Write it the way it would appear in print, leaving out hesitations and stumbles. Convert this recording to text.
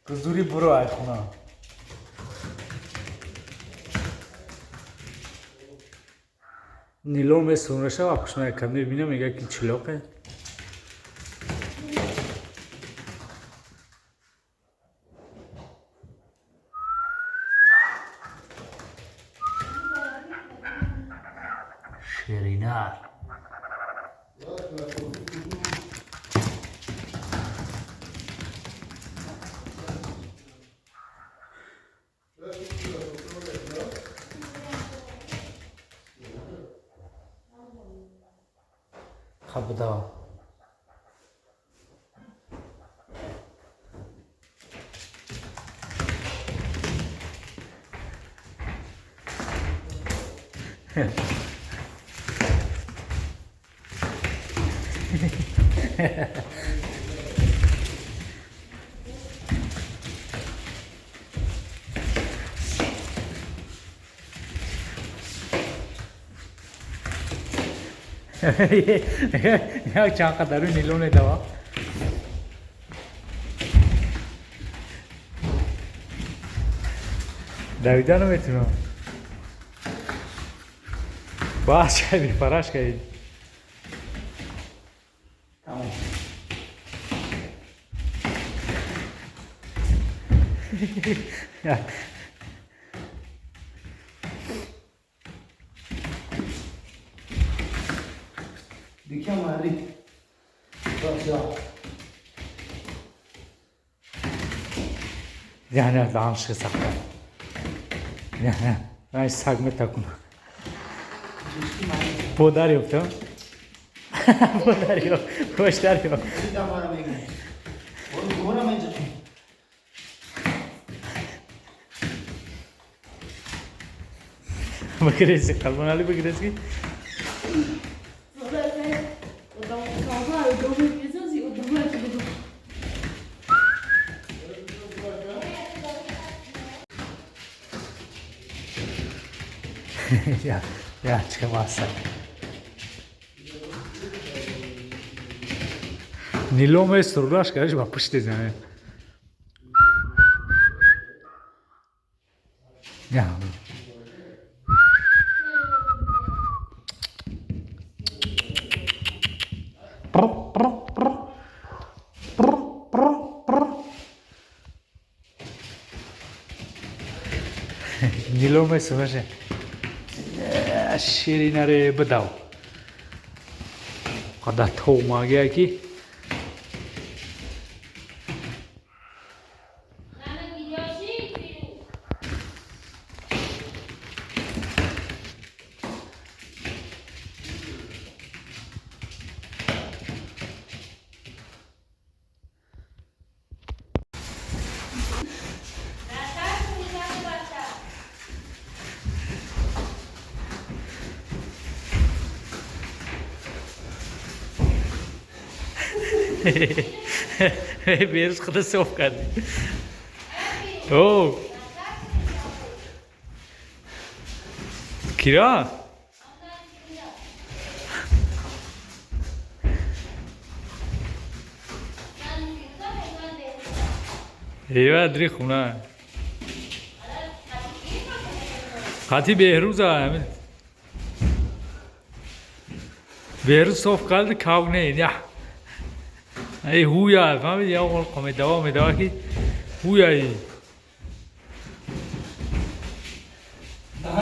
Kuzuri bro aykuna. نیلو می سونرشه و پشمه کمی بینم میگه که چلاقه شیرینار خبدا Ya çanka daru nilo ne dava Davidan mı etino Baş kaydı paraş kaydı Tamam Ya देखिए हमारी Yani danış sakla Yani ben sagme takım Podar yok tamam Podar yok Koşlar yok Bakırız kalman ali bakırız ki Ya çıkamazsak. Nilo me sorulaş kardeş bakıştı yani. Ya. Nilo me sorulaş. شیرینه بداو قدر تو ماگه کی Beers خدا صاف کردی او کیرا ایوه دری خونه خاطی بهروز همه بهروز صاف کرد کاغ نه یا ای هویا فهمیدی یا قوم دوا کی هویا